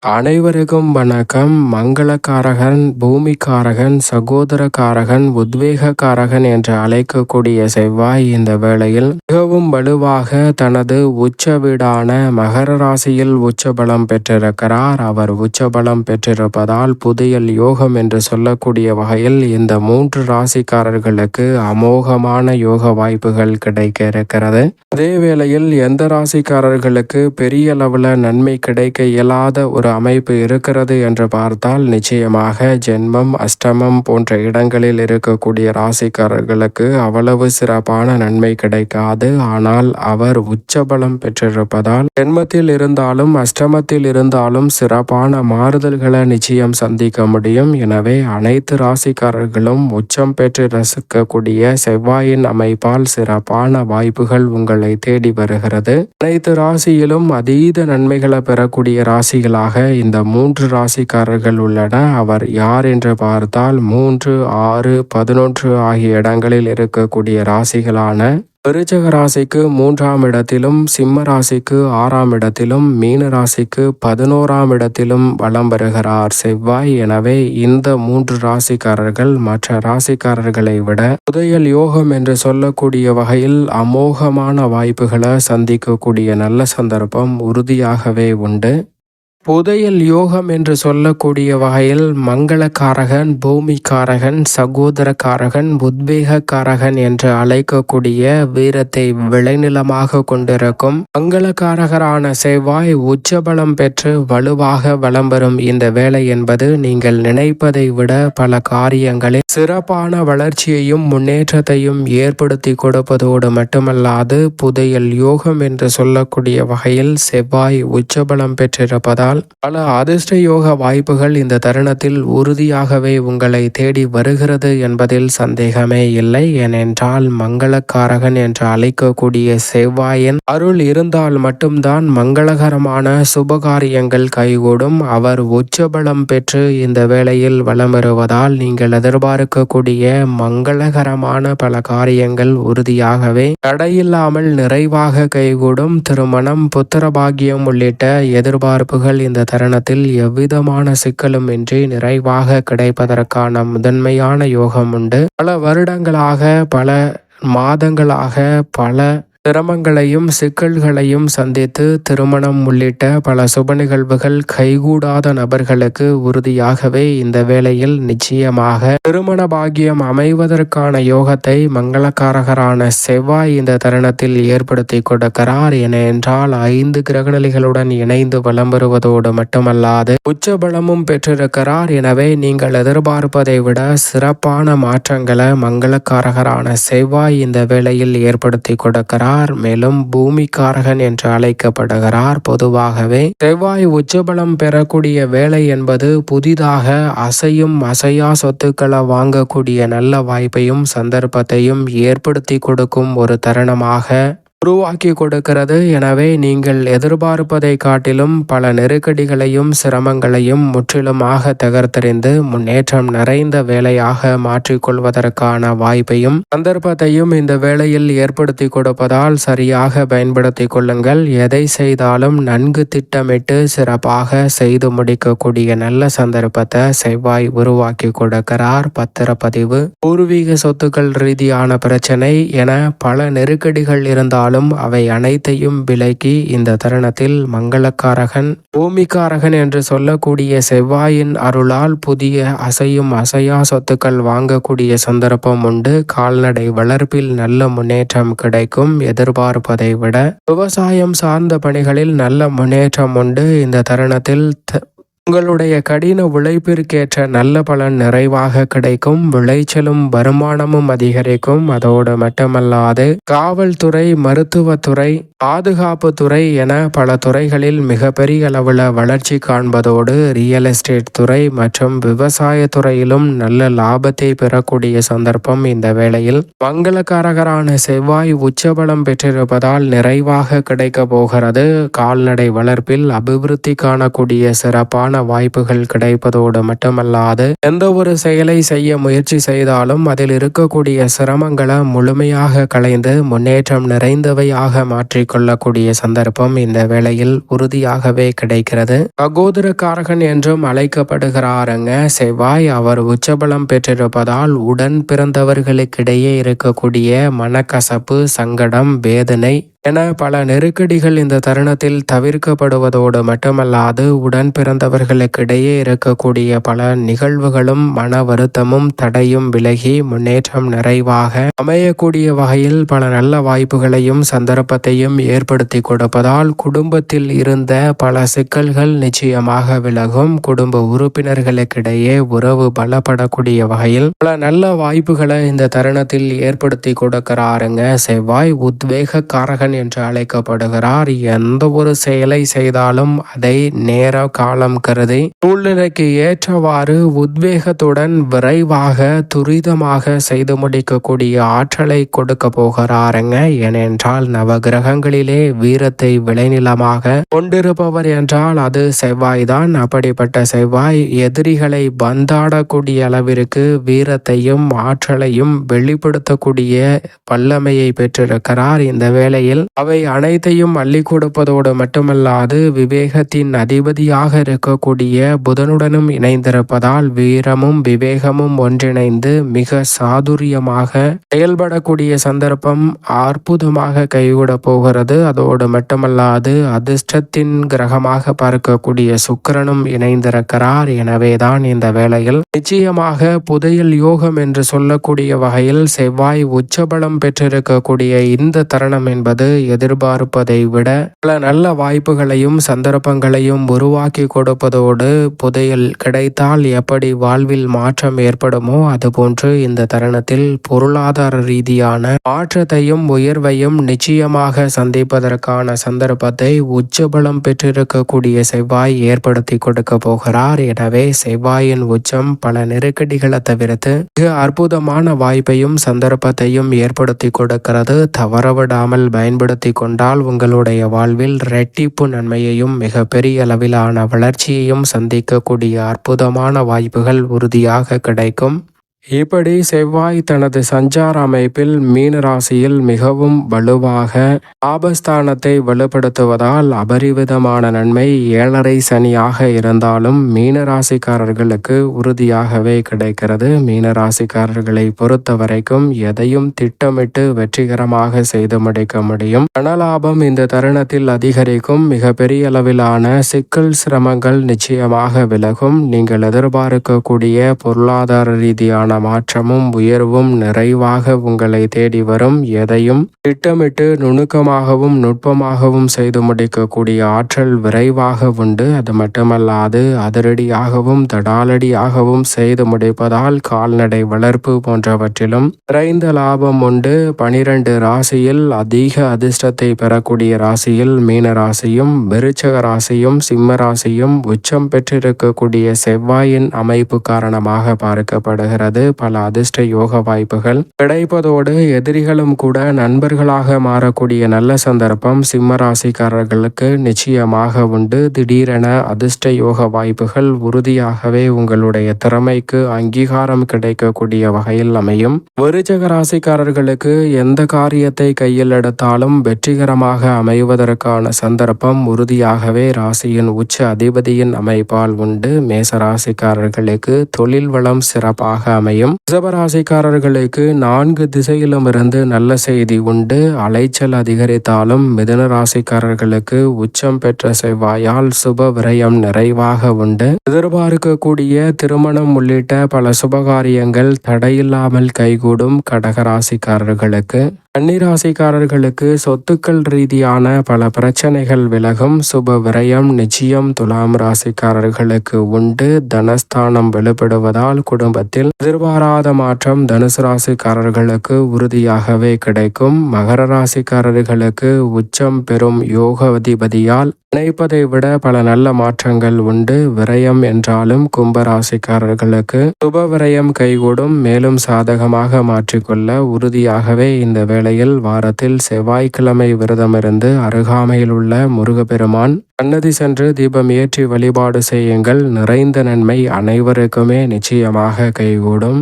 அனைவருக்கும் வணக்கம். மங்களகாரகன், பூமிக்காரகன், சகோதரகாரகன், உத்வேகக்காரகன் என்று அழைக்கக்கூடிய செவ்வாய் இந்த வேளையில் மிகவும் வலுவாக தனது உச்ச வீடான மகர ராசியில் உச்சபலம் பெற்றிருக்கிறார். அவர் உச்சபலம் பெற்றிருப்பதால் புதியல் யோகம் என்று சொல்லக்கூடிய வகையில் இந்த 3 ராசிக்காரர்களுக்கு அமோகமான யோக வாய்ப்புகள் கிடைக்க இருக்கிறது. அதே வேளையில் எந்த ராசிக்காரர்களுக்கு பெரிய அளவில் நன்மை கிடைக்க இயலாத ஒரு அமைப்பு இருக்கிறது என்று பார்த்தால் நிச்சயமாக ஜென்மம், அஷ்டமம் போன்ற இடங்களில் இருக்கக்கூடிய ராசிக்காரர்களுக்கு அவ்வளவு சிறப்பான நன்மை கிடைக்காது. ஆனால் அவர் உச்சபலம் பெற்றிருப்பதால் ஜென்மத்தில் இருந்தாலும் அஷ்டமத்தில் இருந்தாலும் சிறப்பான மாறுதல்களை நிச்சயம் சந்திக்க முடியும். எனவே அனைத்து ராசிக்காரர்களும் உச்சம் பெற்று ரசிக்கக்கூடிய செவ்வாயின் அமைப்பால் சிறப்பான வாய்ப்புகள் உங்களை தேடி வருகிறது. அனைத்து ராசியிலும் அதீத நன்மைகளை பெறக்கூடிய ராசிகளாக இந்த 3 ராசிக்காரர்கள் உள்ளன. அவர் யார் என்று பார்த்தால் 3, 6, 11 ஆகிய இடங்களில் இருக்கக்கூடிய ராசிகளான விருச்சிக ராசிக்கு 3ஆம் இடத்திலும், சிம்ம ராசிக்கு 6ஆம் இடத்திலும், மீன ராசிக்கு 11ஆம் இடத்திலும் வலம் வருகிறார் செவ்வாய். எனவே இந்த 3 ராசிக்காரர்கள் மற்ற ராசிக்காரர்களை விட புதையல் யோகம் என்று சொல்லக்கூடிய வகையில் அமோகமான வாய்ப்புகளை சந்திக்கக்கூடிய நல்ல சந்தர்ப்பம் உறுதியாகவே உண்டு. புதையல் யோகம் என்று சொல்லக்கூடிய வகையில் மங்களகாரகன், பூமிக்காரகன், சகோதரக்காரகன், உத்வேகக்காரகன் என்று அழைக்கக்கூடிய வீரத்தை விளைநிலமாக கொண்டிருக்கும் மங்களகாரகரான செவ்வாய் உச்சபலம் பெற்று வலுவாக வலம் வரும் இந்த வேலை என்பது நீங்கள் நினைப்பதை விட பல காரியங்களில் சிறப்பான வளர்ச்சியையும் முன்னேற்றத்தையும் ஏற்படுத்தி கொடுப்பதோடு மட்டுமல்லாது புதையல் யோகம் என்று சொல்லக்கூடிய வகையில் செவ்வாய் உச்சபலம் பெற்றிருப்பதால் பல அதிர்ஷ்ட யோக வாய்ப்புகள் இந்த தருணத்தில் உறுதியாகவே உங்களை தேடி வருகிறது என்பதில் சந்தேகமே இல்லை. ஏனென்றால் மங்களக்காரகன் என்று அழைக்கக்கூடிய செவ்வாயின் அருள் இருந்தால் மட்டும்தான் மங்களகரமான சுபகாரியங்கள் கைகூடும். அவர் உச்சபலம் பெற்று இந்த வேளையில் வலம் வருவதால் நீங்கள் எதிர்பார்க்கக்கூடிய மங்களகரமான பல காரியங்கள் உறுதியாகவே தடையில்லாமல் நிறைவாக கைகூடும். திருமணம், புத்திரபாகியம் உள்ளிட்ட எதிர்பார்ப்புகள் இந்த தருணத்தில் எவ்விதமான சிக்கலும் இன்றி நிறைவாக கிடைப்பதற்கான முதன்மையான யோகம் உண்டு. பல வருடங்களாக, பல மாதங்களாக, பல சிரமங்களையும் சிக்கல்களையும் சந்தித்து திருமணம் உள்ளிட்ட பல சுப நிகழ்வுகள் கைகூடாத நபர்களுக்கு உறுதியாகவே இந்த வேளையில் நிச்சயமாக திருமண பாக்கியம் அமைவதற்கான யோகத்தை மங்களக்காரகரான செவ்வாய் இந்த தருணத்தில் ஏற்படுத்தி கொடுக்கிறார். ஏனென்றால் 5 கிரகநிலைகளுடன் இணைந்து வலம் வருவதோடு மட்டுமல்லாது உச்சபலமும் பெற்றிருக்கிறார். எனவே நீங்கள் எதிர்பார்ப்பதை விட சிறப்பான மாற்றங்களை மங்களக்காரகரான செவ்வாய் இந்த வேளையில் ஏற்படுத்தி கொடுக்கிறார். மேலும் பூமிக்காரகன் என்று அழைக்கப்படுகிறார். பொதுவாகவே செவ்வாய் உச்சபலம் பெறக்கூடிய வேலை என்பது புதிதாக அசையும் அசையா சொத்துக்களை வாங்கக்கூடிய நல்ல வாய்ப்பையும் சந்தர்ப்பத்தையும் ஏற்படுத்தி கொடுக்கும் ஒரு தருணமாக உருவாக்கி கொடுக்கிறது. எனவே நீங்கள் எதிர்பார்ப்பதை காட்டிலும் பல நெருக்கடிகளையும் சிரமங்களையும் முற்றிலுமாக தகர்த்தெறிந்து முன்னேற்றம் நிறைந்த வேலையாக மாற்றிக்கொள்வதற்கான வாய்ப்பையும் சந்தர்ப்பத்தையும் இந்த வேளையில் ஏற்படுத்தி கொடுப்பதால் சரியாக பயன்படுத்தி கொள்ளுங்கள். எதை செய்தாலும் நன்கு திட்டமிட்டு சிறப்பாக செய்து முடிக்கக்கூடிய நல்ல சந்தர்ப்பத்தை செவ்வாய் உருவாக்கி கொடுக்கிறார். பத்திரப்பதிவு, பூர்வீக சொத்துக்கள் ரீதியான பிரச்சனை என பல நெருக்கடிகள் இருந்தால் அவை அனைத்தையும் விலக்கி இந்த தருணத்தில் மங்களக்காரகன், பூமிக்காரகன் என்று சொல்லக்கூடிய செவ்வாயின் அருளால் புதிய அசையும் அசையா சொத்துக்கள் வாங்கக்கூடிய சந்தர்ப்பம் உண்டு. கால்நடை வளர்ப்பில் நல்ல முன்னேற்றம் கிடைக்கும். எதிர்பார்ப்பதை விட விவசாயம் சார்ந்த பணிகளில் நல்ல முன்னேற்றம் உண்டு. இந்த தருணத்தில் உங்களுடைய கடின உழைப்பிற்கேற்ற நல்ல பலன் நிறைவாக கிடைக்கும். விளைச்சலும் வருமானமும் அதிகரிக்கும். அதோடு மட்டுமல்லாது காவல்துறை, மருத்துவத்துறை, பாதுகாப்பு துறை என பல துறைகளில் மிகப்பெரிய அளவில் வளர்ச்சி காண்பதோடு ரியல் எஸ்டேட் துறை மற்றும் விவசாய துறையிலும் நல்ல லாபத்தை பெறக்கூடிய சந்தர்ப்பம் இந்த வேளையில் மங்களகாரகரான செவ்வாய் உச்சபலம் பெற்றிருப்பதால் நிறைவாக கிடைக்க போகிறது. கால்நடை வளர்ப்பில் அபிவிருத்தி காணக்கூடிய சிறப்பான வாய்ப்புகள் கிடைப்பதோடு மட்டுமல்லாது எந்த ஒரு செயலை செய்ய முயற்சி செய்தாலும் அதில் இருக்கக்கூடிய சிரமங்களை முழுமையாக களைந்து முன்னேற்றம் நிறைந்தவையாக மாற்றிக்கொள்ளக்கூடிய சந்தர்ப்பம் இந்த வேளையில் உறுதியாகவே கிடைக்கிறது. சகோதரக்காரகன் என்றும் அழைக்கப்படுகிறாருங்க செவ்வாய். அவர் உச்சபலம் பெற்றிருப்பதால் உடன் பிறந்தவர்களுக்கிடையே இருக்கக்கூடிய மனக்கசப்பு, சங்கடம், வேதனை என பல நெருக்கடிகள் இந்த தருணத்தில் தவிர்க்கப்படுவதோடு மட்டுமல்லாது உடன் பிறந்தவர்களுக்கிடையே இருக்கக்கூடிய பல நிகழ்வுகளும் மன வருத்தமும் தடையும் விலகி முன்னேற்றம் நிறைவாக அமையக்கூடிய வகையில் பல நல்ல வாய்ப்புகளையும் சந்தர்ப்பத்தையும் ஏற்படுத்தி கொடுப்பதால் குடும்பத்தில் இருந்த பல சிக்கல்கள் நிச்சயமாக விலகும். குடும்ப உறுப்பினர்களுக்கிடையே உறவு பலப்படக்கூடிய வகையில் பல நல்ல வாய்ப்புகளை இந்த தருணத்தில் ஏற்படுத்தி கொடுக்கிறாருங்க செவ்வாய். உத்வேக காரகன் என்று அழைக்கப்படுகிறார். எந்த ஒரு செயலை செய்தாலும் அதை நேர காலம் கருதி சூழ்நிலைக்கு ஏற்றவாறு உத்வேகத்துடன் விரைவாக துரிதமாக செய்து முடிக்கக்கூடிய ஆற்றலை கொடுக்க போகிறாருங்க. ஏனென்றால் நவகிரகங்களிலே வீரத்தை விளைநிலமாக கொண்டிருப்பவர் என்றால் அது செவ்வாய்தான். அப்படிப்பட்ட செவ்வாய் எதிரிகளை பந்தாடக்கூடிய அளவிற்கு வீரத்தையும் ஆற்றலையும் வெளிப்படுத்தக்கூடிய வல்லமையை பெற்றிருக்கிறார். இந்த வேளையில் அவை அனைத்தையும் அள்ளி கொடுப்பதோடு மட்டுமல்லாது விவேகத்தின் அதிபதியாக இருக்கக்கூடிய புதனுடனும் இணைந்திருப்பதால் வீரமும் விவேகமும் ஒன்றிணைந்து மிக சாதுரியமாக செயல்படக்கூடிய சந்தர்ப்பம் அற்புதமாக கைகூட போகிறது. அதோடு மட்டுமல்லாது அதிர்ஷ்டத்தின் கிரகமாக பார்க்கக்கூடிய சுக்கிரனும் இணைந்திருக்கிறார். எனவேதான் இந்த வேளையில் நிச்சயமாக புதையல் யோகம் என்று சொல்லக்கூடிய வகையில் செவ்வாய் உச்சபலம் பெற்றிருக்கக்கூடிய இந்த தருணம் என்பது எதிர்பார்ப்பதை விட பல நல்ல வாய்ப்புகளையும் சந்தர்ப்பங்களையும் உருவாக்கி கொடுப்பதோடு புதையல் கிடைத்தால் எப்படி வாழ்வில் மாற்றம் ஏற்படுமோ அதுபோன்று இந்த தருணத்தில் பொருளாதார ரீதியான மாற்றத்தையும் உயர்வையும் நிச்சயமாக சந்திப்பதற்கான சந்தர்ப்பத்தை உச்சபலம் பெற்றிருக்கக்கூடிய செவ்வாய் ஏற்படுத்தி கொடுக்க போகிறார். எனவே செவ்வாயின் உச்சம் பல நெருக்கடிகளை தவிர்த்து மிக அற்புதமான வாய்ப்பையும் சந்தர்ப்பத்தையும் ஏற்படுத்தி கொடுக்கிறது. தவறவிடாமல் பயன்படுத்தி கொண்டால் உங்களுடைய வாழ்வில் இரட்டிப்பு நன்மையையும் மிக பெரிய அளவிலான வளர்ச்சியையும் சந்திக்கக்கூடிய அற்புதமான வாய்ப்புகள் உறுதியாக கிடைக்கும். இப்படி செவ்வாய் தனது சஞ்சார அமைப்பில் மீன ராசியில் மிகவும் வலுவாக ஆபஸ்தானத்தை வலுப்படுத்துவதால் அபரிவிதமான நன்மை. 7.5 சனியாக இருந்தாலும் மீன ராசிக்காரர்களுக்கு உறுதியாகவே கிடைக்கிறது. மீன ராசிக்காரர்களை பொறுத்த வரைக்கும் எதையும் திட்டமிட்டு வெற்றிகரமாக செய்து முடிக்க முடியும். பணலாபம் இந்த தருணத்தில் அதிகரிக்கும். மிக பெரிய அளவிலான சிக்கல் சிரமங்கள் நிச்சயமாக விலகும். நீங்கள் எதிர்பார்க்கக்கூடிய பொருளாதார ரீதியான மாற்றமும் உயர்வும் நிறைவாக உங்களை தேடி வரும். எதையும் திட்டமிட்டு நுணுக்கமாகவும் நுட்பமாகவும் செய்து முடிக்கக்கூடிய ஆற்றல் விரைவாக உண்டு. அது மட்டுமல்லாது அதிரடியாகவும் தடாலடியாகவும் செய்து முடிப்பதால் கால்நடை வளர்ப்பு போன்றவற்றிலும் நிறைந்த லாபம் உண்டு. 12 ராசியில் அதிக அதிர்ஷ்டத்தை பெறக்கூடிய ராசியில் மீன ராசியும் விருச்சிக ராசியும் சிம்ம ராசியும் உச்சம் பெற்றிருக்கக்கூடிய செவ்வாயின் அமைப்பு காரணமாக பார்க்கப்படுகிறது. பல அதிர்ஷ்ட யோக வாய்ப்புகள் கிடைப்பதோடு எதிரிகளும் கூட நண்பர்களாக மாறக்கூடிய நல்ல சந்தர்ப்பம் சிம்ம ராசிக்காரர்களுக்கு நிச்சயமாக உண்டு. திடீரென அதிர்ஷ்ட யோக வாய்ப்புகள் உறுதியாகவே உங்களுடைய திறமைக்கு அங்கீகாரம் கிடைக்கக்கூடிய வகையில் அமையும். விருச்சிக ராசிக்காரர்களுக்கு எந்த காரியத்தை கையில் எடுத்தாலும் வெற்றிகரமாக அமைவதற்கான சந்தர்ப்பம் உறுதியாகவே ராசியின் உச்ச அதிபதியின் அமைப்பால் உண்டு. மேச ராசிக்காரர்களுக்கு தொழில் வளம் சிறப்பாக அமையும். ரிஷபராசிக்காரர்களுக்கு 4 திசையிலும் இருந்து நல்ல செய்தி உண்டு. அலைச்சல் அதிகரித்தாலும் மிதுன ராசிக்காரர்களுக்கு உச்சம் பெற்ற செவ்வாயால் சுப விரயம் நிறைவாக உண்டு. எதிர்பார்க்கக்கூடிய திருமணம் உள்ளிட்ட பல சுபகாரியங்கள் தடையில்லாமல் கைகூடும். கடகராசிக்காரர்களுக்கு கன்னிராசிக்காரர்களுக்கு சொத்துக்கள் ரீதியான பல பிரச்சனைகள் விலகும். சுப விரயம் நிச்சயம். துலாம் ராசிக்காரர்களுக்கு உண்டு. தனஸ்தானம் வெளிப்படுவதால் குடும்பத்தில் எதிர்பாராத மாற்றம் தனுசு ராசிக்காரர்களுக்கு உறுதியாகவே கிடைக்கும். மகர ராசிக்காரர்களுக்கு உச்சம் பெறும் யோக அதிபதியால் நினைப்பதை விட பல நல்ல மாற்றங்கள் உண்டு. விரயம் என்றாலும் கும்பராசிக்காரர்களுக்கு சுப விரயம் கைகூடும். மேலும் சாதகமாக மாற்றிக்கொள்ள உறுதியாகவே இந்த வேளையில் வாரத்தில் செவ்வாய்க்கிழமை விரதமிருந்து அருகாமையில் உள்ள முருகப்பெருமான் சன்னதி சென்று தீபம் ஏற்றி வழிபாடு செய்யுங்கள். நிறைந்த நன்மை அனைவருக்குமே நிச்சயமாக கைகூடும்.